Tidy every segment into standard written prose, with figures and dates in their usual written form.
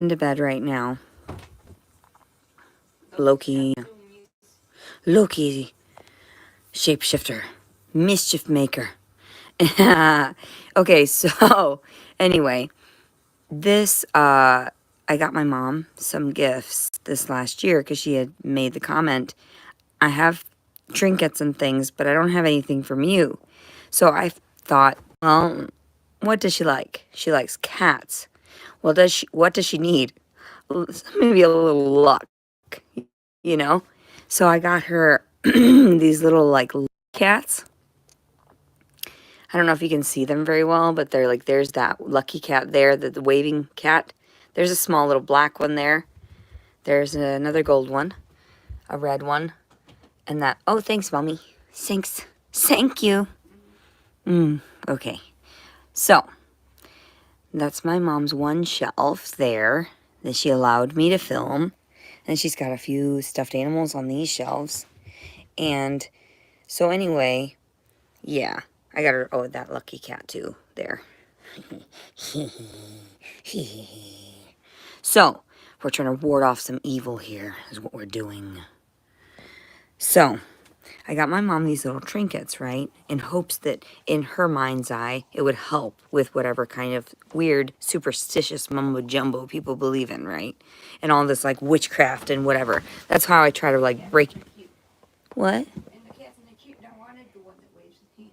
into bed right now. Loki, shapeshifter, mischief maker. Okay, so anyway, this I got my mom some gifts this last year because she had made the comment, I have trinkets and things, but I don't have anything from you. So I thought, well, what does she like? She likes cats. Well, what does she need? Maybe a little luck, you know? So I got her these little like cats. I don't know if you can see them very well, but they're like, there's that lucky cat there, the waving cat. There's a small little black one there. There's another gold one, a red one, and that. Oh, thanks, Mommy. Thanks. Thank you. Okay. So, that's my mom's one shelf there that she allowed me to film. And she's got a few stuffed animals on these shelves. And so anyway, yeah, I got her, oh, that lucky cat too, there. So, we're trying to ward off some evil here, is what we're doing. So, I got my mom these little trinkets, right? In hopes that in her mind's eye, it would help with whatever kind of weird, superstitious mumbo-jumbo people believe in, right? And all this, like, witchcraft and whatever. That's how I try to, like, break... What? And the cat's in the cute. I wanted the one that waves his hand.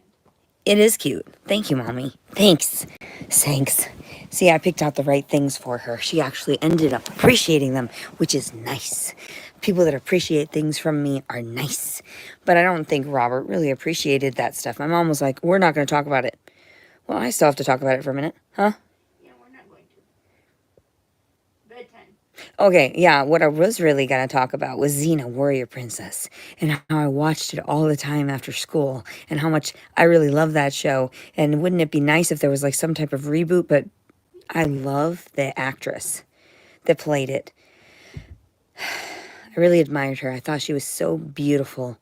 It is cute. Thank you, Mommy. Thanks. Thanks. See, I picked out the right things for her. She actually ended up appreciating them, which is nice. People that appreciate things from me are nice. But I don't think Robert really appreciated that stuff. My mom was like, we're not going to talk about it. Well, I still have to talk about it for a minute. Huh? Yeah, we're not going to. Bedtime. Okay, yeah, what I was really going to talk about was Xena, Warrior Princess, and how I watched it all the time after school, and how much I really love that show. And wouldn't it be nice if there was like some type of reboot? But I love the actress that played it. I really admired her. I thought she was so beautiful,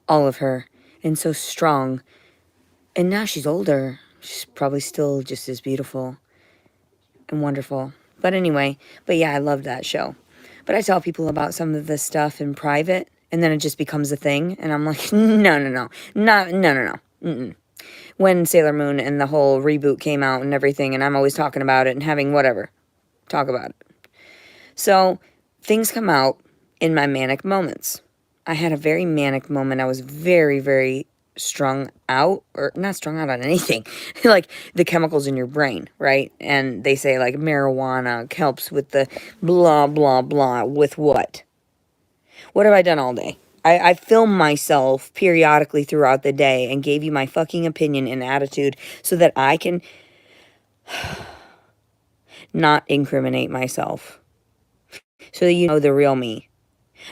all of her, and so strong. And now she's older. She's probably still just as beautiful and wonderful. But anyway, but yeah, I love that show. But I tell people about some of this stuff in private, and then it just becomes a thing. And I'm like, no. Mm-mm. When Sailor Moon and the whole reboot came out and everything, and I'm always talking about it and having whatever, talk about it. So things come out in my manic moments. I had a very manic moment. I was very, very strung out, or not strung out on anything, like the chemicals in your brain, right? And they say like marijuana helps with the blah, blah, blah. With what? What have I done all day? I film myself periodically throughout the day and gave you my fucking opinion and attitude so that I can not incriminate myself. So that you know the real me.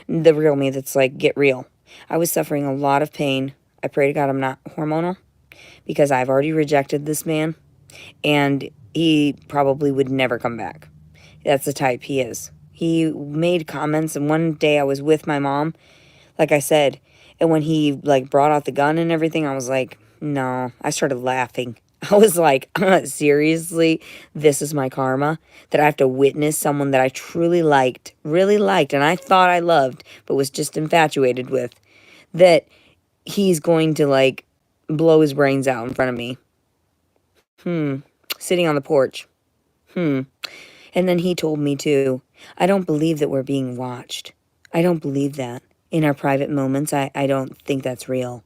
The real me that's like, get real. I was suffering a lot of pain. I pray to God I'm not hormonal because I've already rejected this man and he probably would never come back. That's the type he is. He made comments, and one day I was with my mom, like I said, and when he like brought out the gun and everything, I was like, no. I started laughing. I was like, seriously, this is my karma, that I have to witness someone that I truly liked, really liked, and I thought I loved, but was just infatuated with, that he's going to like blow his brains out in front of me. Sitting on the porch. And then he told me too, I don't believe that we're being watched. I don't believe that. In our private moments, I don't think that's real.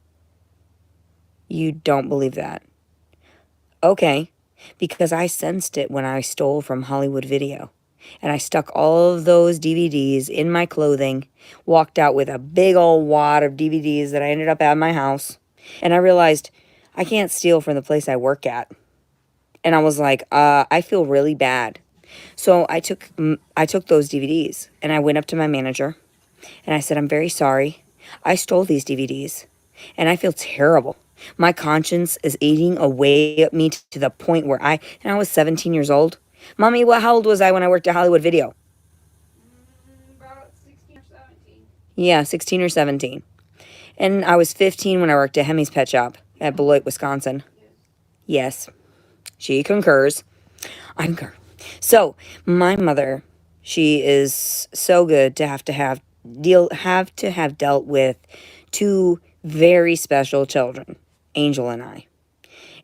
You don't believe that? Okay, because I sensed it when I stole from Hollywood Video. And I stuck all of those DVDs in my clothing, walked out with a big old wad of DVDs that I ended up at my house. And I realized I can't steal from the place I work at. And I was like, I feel really bad. So I took those DVDs and I went up to my manager and I said, I'm very sorry. I stole these DVDs and I feel terrible. My conscience is eating away at me to the point where I was 17 years old. Mommy, how old was I when I worked at Hollywood Video? About 16 or 17. Yeah, 16 or 17. And I was 15 when I worked at Hemi's Pet Shop at Beloit, Wisconsin. Yes, she concurs. I concur. So, my mother She is so good to have dealt with two very special children, Angel and I.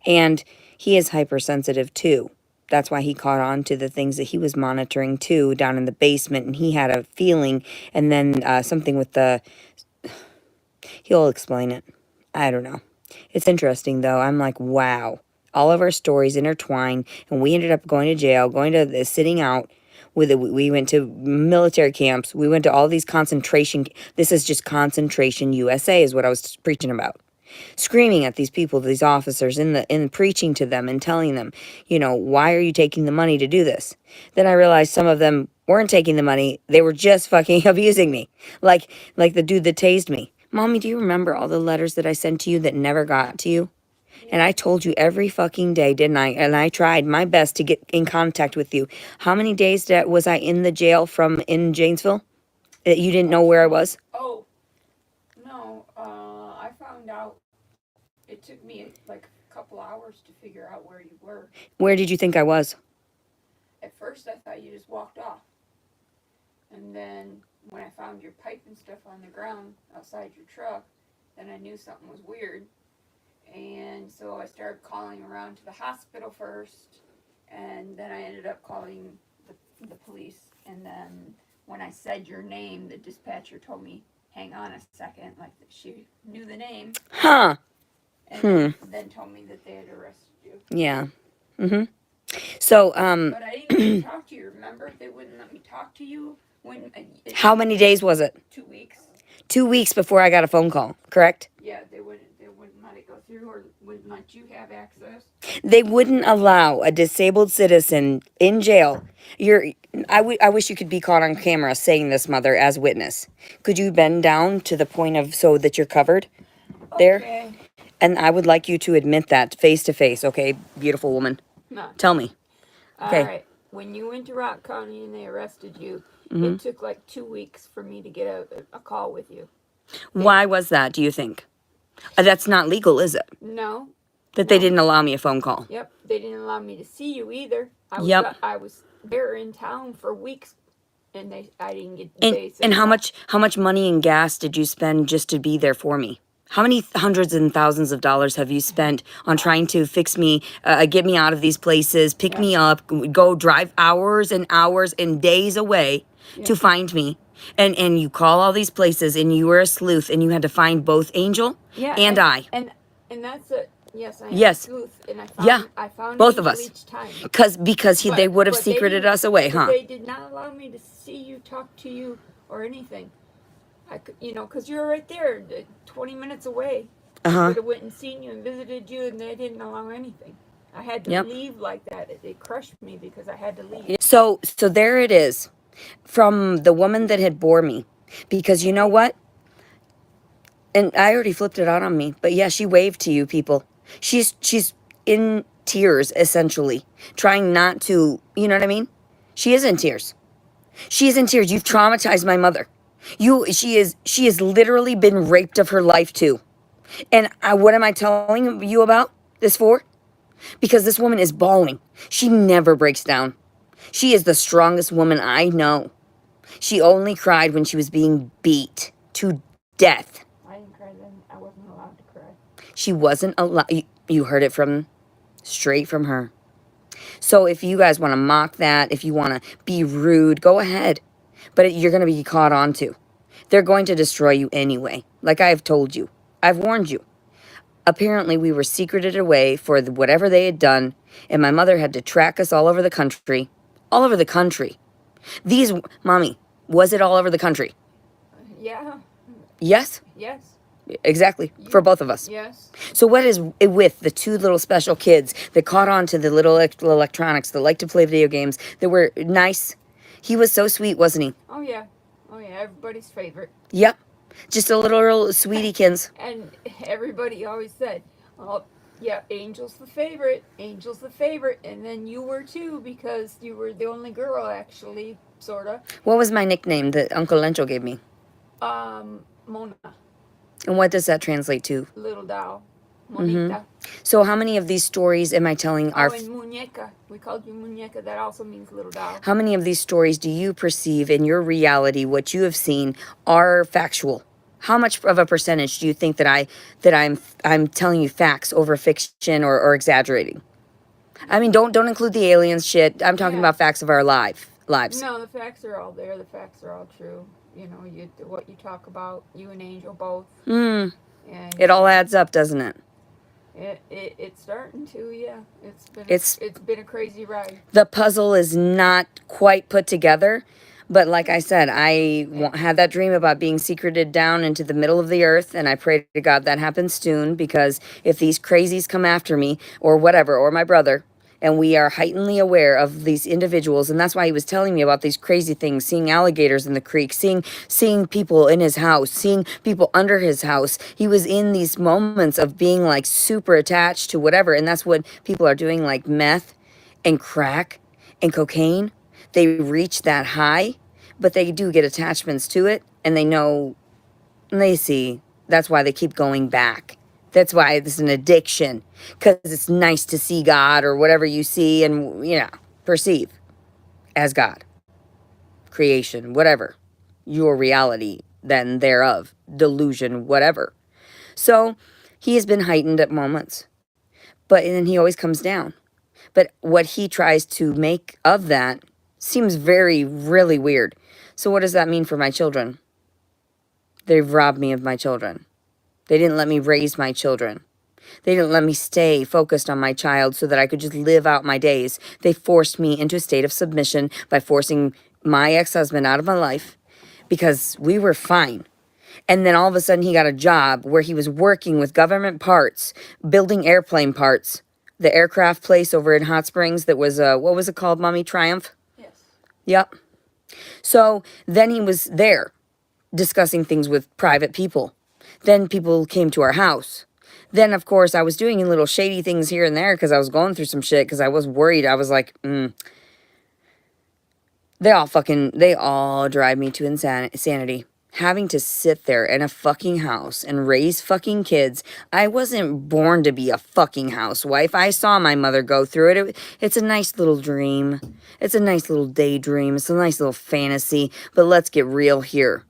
And he is hypersensitive too. That's why he caught on to the things that he was monitoring too down in the basement. And he had a feeling, and then something with the. He'll explain it. I don't know. It's interesting though. I'm like, wow. All of our stories intertwine, and we ended up going to jail, going to sitting out. We went to military camps. We went to all these concentration. This is just concentration USA is what I was preaching about, screaming at these people, these officers, in preaching to them and telling them, why are you taking the money to do this? Then I realized some of them weren't taking the money; they were just fucking abusing me, like the dude that tased me. Mommy, do you remember all the letters that I sent to you that never got to you? And I told you every fucking day, didn't I? And I tried my best to get in contact with you. How many days was I in the jail from in Janesville that you didn't know where I was? Oh, no. I found out. It took me like a couple hours to figure out where you were. Where did you think I was? At first, I thought you just walked off. And then when I found your pipe and stuff on the ground outside your truck, then I knew something was weird. And so I started calling around to the hospital first, and then I ended up calling the police. And then when I said your name, the dispatcher told me, hang on a second, like she knew the name. Huh. And then told me that they had arrested you. Yeah. Mm-hmm. So, But I didn't even talk to you, remember? They wouldn't let me talk to you. How many days was it? 2 weeks. 2 weeks before I got a phone call, correct? Yeah, they wouldn't let it go through, or wouldn't let you have access. They wouldn't allow a disabled citizen in jail. I wish you could be caught on camera saying this, Mother, as witness. Could you bend down to the point of so that you're covered there? Okay. And I would like you to admit that face to face, okay, beautiful woman? No. Tell me. Okay. All right. When you went to Rock County and they arrested you, it took like 2 weeks for me to get a call with you. Why was that, do you think? That's not legal, is it? No. That they didn't allow me a phone call. Yep. They didn't allow me to see you either. I was there in town for weeks, and I didn't get to And how much money and gas did you spend just to be there for me? How many hundreds and thousands of dollars have you spent on trying to fix me, get me out of these places, pick me up, go drive hours and hours and days away to find me? And you call all these places, and you were a sleuth, and you had to find both Angel and I. And that's it. Yes, I am Yes. a sleuth, and I found both of Angel us. each time. Because they would have secreted us away, huh? They did not allow me to see you, talk to you, or anything. I could, because you were right there, 20 minutes away. I would have went and seen you and visited you, and they didn't allow anything. I had to leave like that. It crushed me because I had to leave. So there it is, from the woman that had bore me, because you know what? And I already flipped it out on me, but yeah, she waved to you people. She's in tears, essentially, trying not to, you know what I mean? She is in tears. She is in tears. You've traumatized my mother. She has literally been raped of her life too. And what am I telling you about this for? Because this woman is bawling. She never breaks down. She is the strongest woman I know. She only cried when she was being beat to death. I didn't cry then. I wasn't allowed to cry. She wasn't allowed. You heard it straight from her. So if you guys want to mock that, if you want to be rude, go ahead. But you're going to be caught on to. They're going to destroy you anyway. Like I've told you. I've warned you. Apparently, we were secreted away for whatever they had done, and my mother had to track us all over the country. All over the country. Mommy, was it all over the country? Yeah. Yes? Yes. Exactly. For both of us. Yes. So what is it with the two little special kids that caught on to the little electronics, that like to play video games, that were nice? He was so sweet, wasn't he? Oh, yeah. Oh, yeah. Everybody's favorite. Yep. Just a little sweetiekins. And everybody always said, oh, yeah, Angel's the favorite. Angel's the favorite. And then you were too, because you were the only girl, actually, sort of. What was my nickname that Uncle Lencho gave me? Mona. And what does that translate to? Little doll. Monita. So how many of these stories am I telling Oh, and muñeca. We called you muñeca. That also means little doll. How many of these stories do you perceive in your reality, what you have seen, are factual? How much of a percentage do you think I'm telling you facts over fiction or exaggerating? I mean, don't include the aliens shit. I'm talking about facts of our lives. No, the facts are all there. The facts are all true. You know, what you talk about, you and Angel both. Hmm. And It all adds up, doesn't it? It's starting to, yeah. It's been a crazy ride. The puzzle is not quite put together, but like I said, I had that dream about being secreted down into the middle of the earth, and I pray to God that happens soon, because if these crazies come after me or whatever, or my brother, and we are heightenedly aware of these individuals, and that's why he was telling me about these crazy things, seeing alligators in the creek, seeing people in his house, seeing people under his house. He was in these moments of being like super attached to whatever, and that's what people are doing, like meth and crack and cocaine. They reach that high, but they do get attachments to it, and they know, and they see. That's why they keep going back. That's why it's an addiction, because it's nice to see God or whatever you see and, perceive as God, creation, whatever, your reality, then thereof, delusion, whatever. So he has been heightened at moments, but then he always comes down. But what he tries to make of that seems really weird. So what does that mean for my children? They've robbed me of my children. They didn't let me raise my children. They didn't let me stay focused on my child so that I could just live out my days. They forced me into a state of submission by forcing my ex-husband out of my life because we were fine. And then all of a sudden he got a job where he was working with government parts, building airplane parts. The aircraft place over in Hot Springs that was, what was it called, Mommy? Triumph? Yes. Yep. So then he was there discussing things with private people. Then people came to our house. Then, of course, I was doing little shady things here and there because I was going through some shit because I was worried. I was like, they all drive me to insanity. Having to sit there in a fucking house and raise fucking kids. I wasn't born to be a fucking housewife. I saw my mother go through it. It's a nice little dream. It's a nice little daydream. It's a nice little fantasy. But let's get real here.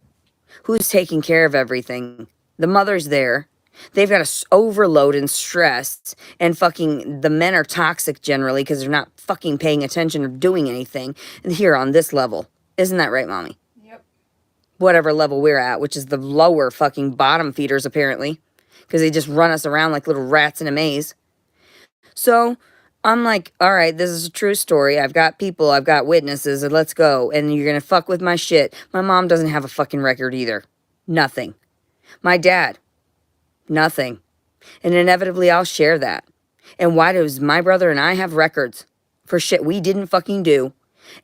Who's taking care of everything? The mother's there. They've got to overload and stress, and fucking the men are toxic generally because they're not fucking paying attention or doing anything here on this level. Isn't that right, Mommy? Yep. Whatever level we're at, which is the lower fucking bottom feeders apparently, because they just run us around like little rats in a maze. So I'm like, all right, this is a true story. I've got people, I've got witnesses, and let's go. And you're going to fuck with my shit. My mom doesn't have a fucking record either. Nothing. My dad. Nothing. And inevitably I'll share that. And why does my brother and I have records for shit we didn't fucking do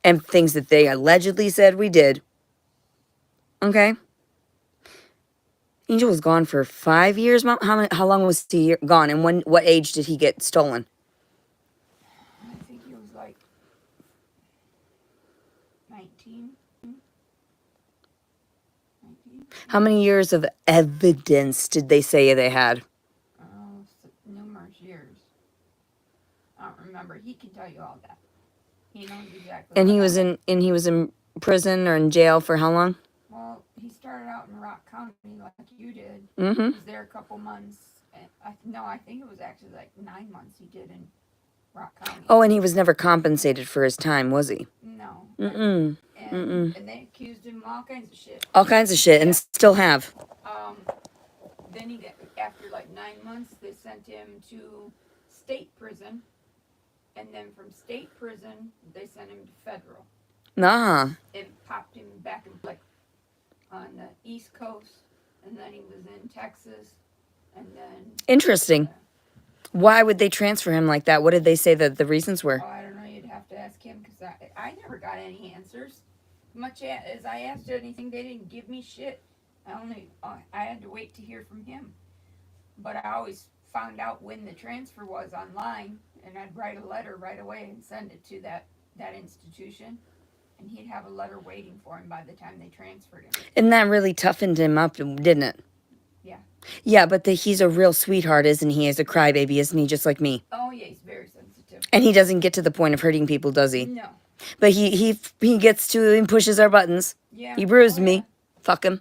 and things that they allegedly said we did? Okay? Angel was gone for 5 years, Mom. How long was he gone? And what age did he get stolen? I think he was like 19. How many years of evidence did they say they had? Numerous years. I don't remember. He can tell you all that. He knows exactly. And he was in prison or in jail for how long? Well, he started out in Rock County like you did. Mm-hmm. He was there a couple months. I think it was actually like 9 months he did in Rock County. Oh, and he was never compensated for his time, was he? No. Mm-mm. And they accused him of all kinds of shit. All kinds of shit, and still have. Then he got, after like 9 months, they sent him to state prison. And then from state prison, they sent him to federal. Nah. It popped him back in like on the East Coast, and then he was in Texas, and then. Interesting. Why would they transfer him like that? What did they say that the reasons were? Oh, I don't know. You'd have to ask him because I never got any answers. Much as I asked anything, they didn't give me shit. I had to wait to hear from him. But I always found out when the transfer was online, and I'd write a letter right away and send it to that institution, and he'd have a letter waiting for him by the time they transferred him. And that really toughened him up, didn't it? Yeah. Yeah, but he's a real sweetheart, isn't he? He's a crybaby, isn't he? Just like me. Oh yeah, he's very sensitive. And he doesn't get to the point of hurting people, does he? No. But he gets to and pushes our buttons. Yeah. He bruised Oh, me. yeah. Fuck him.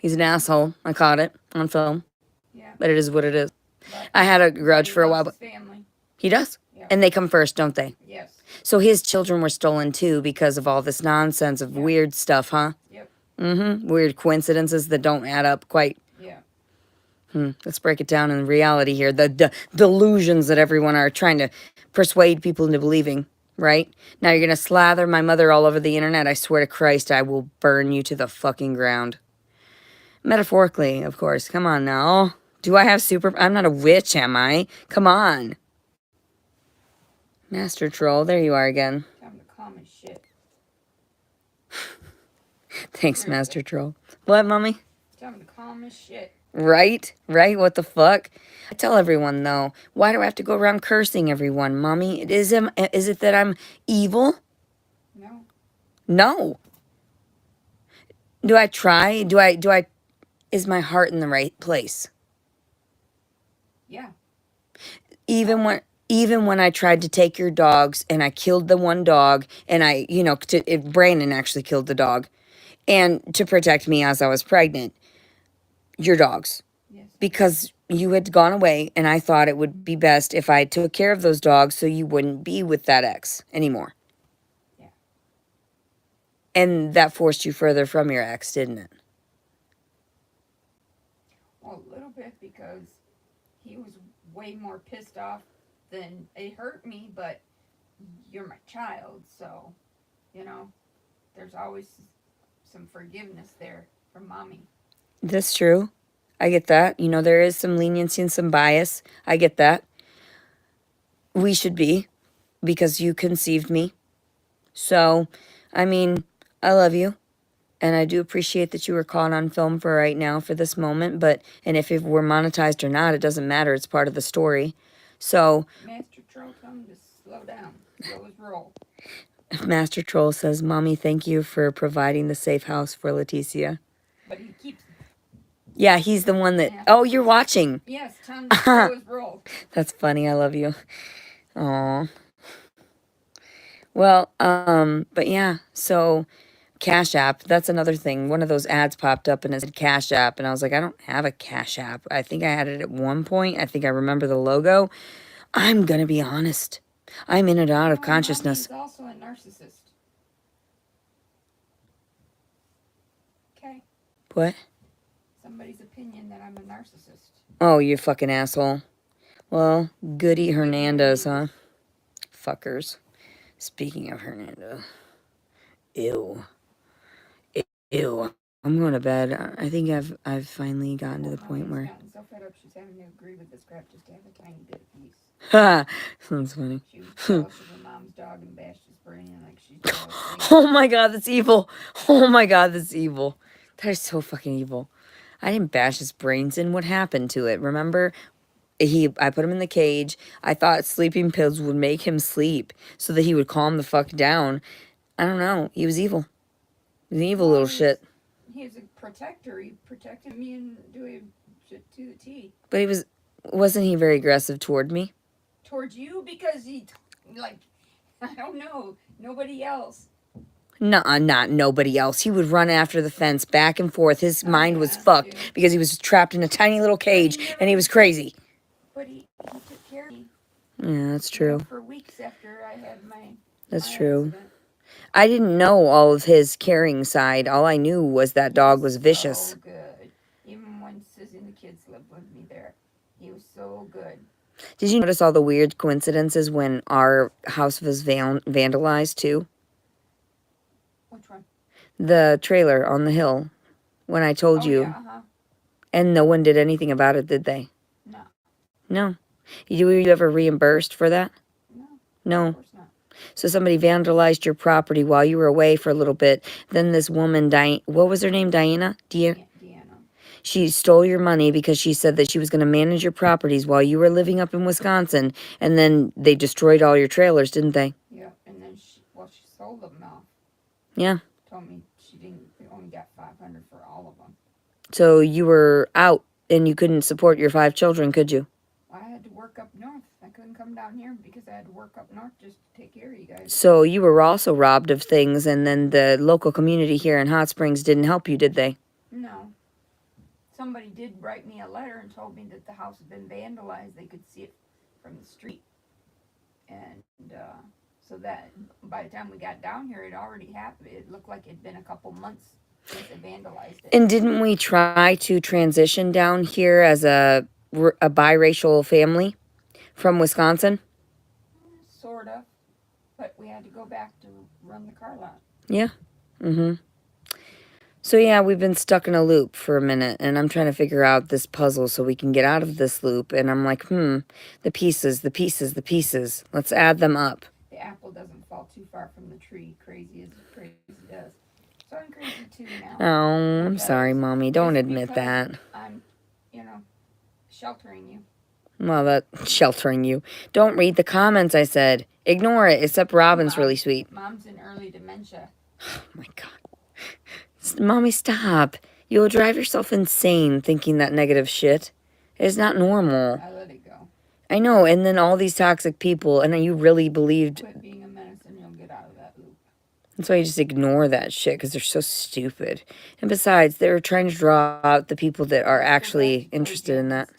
He's an asshole. I caught it on film. Yeah. But it is what it is. But I had a grudge for a while. His But family. he does. Yeah. And they come first, don't they? Yes. So his children were stolen too because of all this nonsense of weird stuff, huh? Yep. Mm-hmm. Weird coincidences that don't add up quite. Yeah. Let's break it down in reality here. The delusions that everyone are trying to persuade people into believing, right? Now you're going to slather my mother all over the internet. I swear to Christ, I will burn you to the fucking ground. Metaphorically, of course. Come on now. Do I have super... I'm not a witch, am I? Come on. Master Troll, there you are again. Time to calm his shit. Thanks, Seriously. Master Troll. What, Mommy? Time to calm his shit. Right? Right? What the fuck? I tell everyone, though, why do I have to go around cursing everyone, Mommy? Is it that I'm evil? No. No. Do I try? Is my heart in the right place? Yeah. Even when I tried to take your dogs and I killed the one dog and Brandon actually killed the dog and to protect me as I was pregnant, your dogs. Yes. Because you had gone away and I thought it would be best if I took care of those dogs so you wouldn't be with that ex anymore. Yeah. And that forced you further from your ex, didn't it? Well, a little bit because he was way more pissed off than it hurt me, but you're my child, so, there's always some forgiveness there from Mommy. That's true. I get that. There is some leniency and some bias. I get that. We should be, because you conceived me. So, I love you. And I do appreciate that you were caught on film for right now for this moment. And if it were monetized or not, it doesn't matter. It's part of the story. So, Master Troll, tell him to slow down. Slow his roll. Master Troll says, Mommy, thank you for providing the safe house for Leticia. But he keeps... Yeah, he's the one that... Oh, you're watching. Yes, tell him to slow his roll. That's funny. I love you. Aw. Well, but yeah, so Cash App, that's another thing. One of those ads popped up and it said Cash App, and I was like, I don't have a Cash App. I think I had it at one point. I think I remember the logo. I'm gonna be honest. I'm in and out of consciousness. Mommy's also a narcissist. Okay. What? Somebody's opinion that I'm a narcissist. Oh, you fucking asshole. Well, goody Hernandez, huh? Fuckers. Speaking of Hernandez. Ew. Ew. I'm going to bed. I think I've finally gotten to the point where... Mommy's gotten so fed up she's having to agree with this crap just to have a tiny bit of peace. Ha! Sounds funny. She was jealous of her mom's dog and bashed his brain like she's jealous. Oh my god, that's evil. Oh my god, that's evil. That is so fucking evil. I didn't bash his brains in. What happened to it? Remember? I put him in the cage. I thought sleeping pills would make him sleep so that he would calm the fuck down. I don't know. He was evil. He was an evil little shit. He was a protector. He protected me and doing shit to the T. But wasn't he very aggressive toward me? Towards you? Because he, I don't know. Nobody else. Nuh-uh, not nobody else. He would run after the fence back and forth. His mind was fucked because he was trapped in a tiny little cage and he was crazy. But he took care of me. Yeah, that's true. For weeks after I had my That's my true. accident. I didn't know all of his caring side. All I knew was that dog was vicious. So good. Even when Sissy and the kids lived with me there, he was so good. Did you notice all the weird coincidences when our house was vandalized too? Which one? The trailer on the hill. When I told you. Yeah, uh-huh. And no one did anything about it, did they? No. No. Were you ever reimbursed for that? No. No. Of course not. So somebody vandalized your property while you were away for a little bit. Then this woman, what was her name? Deanna? Deanna. She stole your money because she said that she was going to manage your properties while you were living up in Wisconsin. And then they destroyed all your trailers, didn't they? Yeah, and then she sold them off. Yeah. Told me she only got $500 for all of them. So you were out And you couldn't support your 5 children, could you? I had to work up north. I couldn't come down here because I had to work up north just to take care of you guys. So you were also robbed of things, and then the local community here in Hot Springs didn't help you, did they? No. Somebody did write me a letter and told me that the house had been vandalized. They could see it from the street. And so that by the time we got down here, it already happened. It looked like it'd been a couple months since they vandalized it. And didn't we try to transition down here as a biracial family from Wisconsin? Sort of. But we had to go back to run the car lot. Yeah. Mm-hmm. So yeah, we've been stuck in a loop for a minute, and I'm trying to figure out this puzzle so we can get out of this loop. And I'm like, the pieces, the pieces, the pieces. Let's add them up. The apple doesn't fall too far from the tree. Crazy as crazy does. So I'm crazy too now. Oh, I'm sorry, Mommy. Don't admit that. I'm, sheltering you. Well, that's sheltering you. Don't read the comments, I said. Ignore it, except Robin's really sweet. Mom's in early dementia. Oh, my God. Mommy, stop. You'll drive yourself insane thinking that negative shit. It's not normal. I let it go. I know, and then all these toxic people, and you really believed... Quit being a menace and you'll get out of that loop. That's why you just ignore that shit, because they're so stupid. And besides, they're trying to draw out the people that are actually interested in that.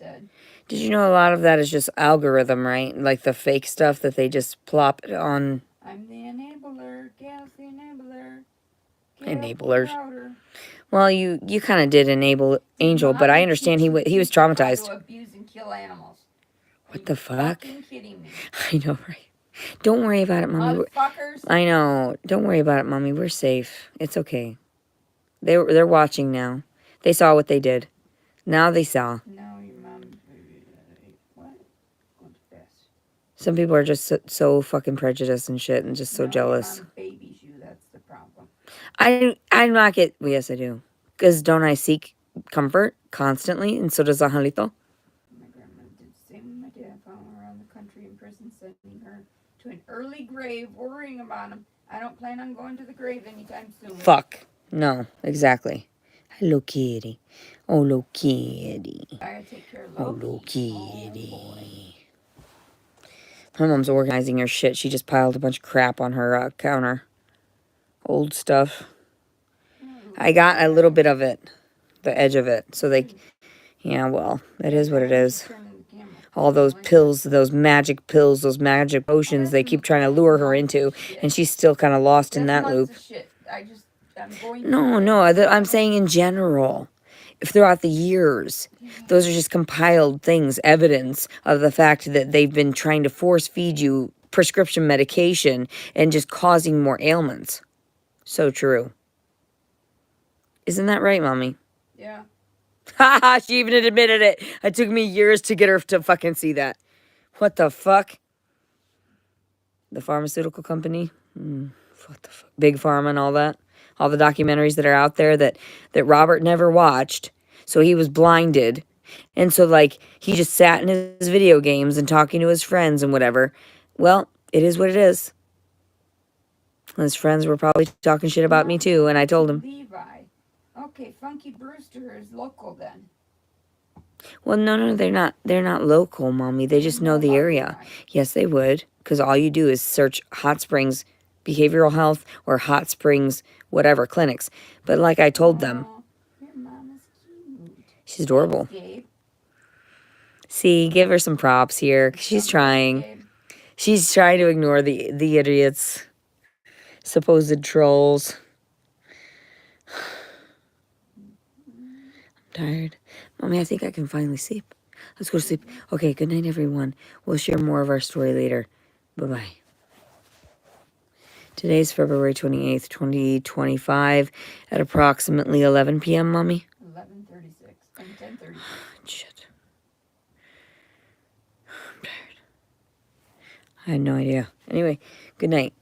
Did you know a lot of that is just algorithm, right? Like the fake stuff that they just plop it on. I'm the enabler. Gail's the enabler. Enablers. Well, you kind of did enable Angel, but I understand he was traumatized. To abuse and kill animals. What the fuck? Fucking kidding me. I know, right? Don't worry about it, Mommy. Motherfuckers. I know. Don't worry about it, Mommy. We're safe. It's okay. They're watching now. They saw what they did. Now they saw. No, your mom. What? Going too fast. Some people are just so fucking prejudiced and shit, and just so jealous. Your mom babies you. That's the problem. I'm not get. Well, yes, I do. Because don't I seek comfort constantly, and so does Angelito. My grandma did the same with my dad. Following her around the country in prison, sending her to an early grave, worrying about him. I don't plan on going to the grave anytime soon. Fuck. No, exactly. Hello, kitty. Oh, hello, kitty. I gotta take care of Oh, Loki. hello, kitty. My mom's organizing her shit. She just piled a bunch of crap on her counter. Old stuff. I got a little bit of it. The edge of it. So yeah, well, it is what it is. All those pills, those magic pills, those magic potions they keep trying to lure her into. And she's still kind of lost in that loop. No, I'm saying in general. If throughout the years, those are just compiled things, evidence of the fact that they've been trying to force feed you prescription medication and just causing more ailments. So true. Isn't that right, Mommy? Yeah. Haha, she even admitted it. It took me years to get her to fucking see that. What the fuck? The pharmaceutical company? What the fuck? Big Pharma and all that? All the documentaries that are out there that Robert never watched. So he was blinded. And so, he just sat in his video games and talking to his friends and whatever. Well, it is what it is. His friends were probably talking shit about me too, and I told him. Levi. Okay, Funky Brewster is local then. Well, no, they're not. They're not local, Mommy. They just know the area. Yes, they would. Because all you do is search Hot Springs Behavioral Health or Hot Springs whatever clinics. But like I told them. Your mom is cute. She's adorable. See, give her some props here. She's trying. She's trying to ignore the idiots. Supposed trolls. I'm tired. Mommy, I think I can finally sleep. Let's go to sleep. Okay, good night, everyone. We'll share more of our story later. Bye-bye. Today's February 28th, 2025 at approximately 11 p.m., Mommy? 11:36 and 10:36. Shit. I'm tired. I had no idea. Anyway, good night.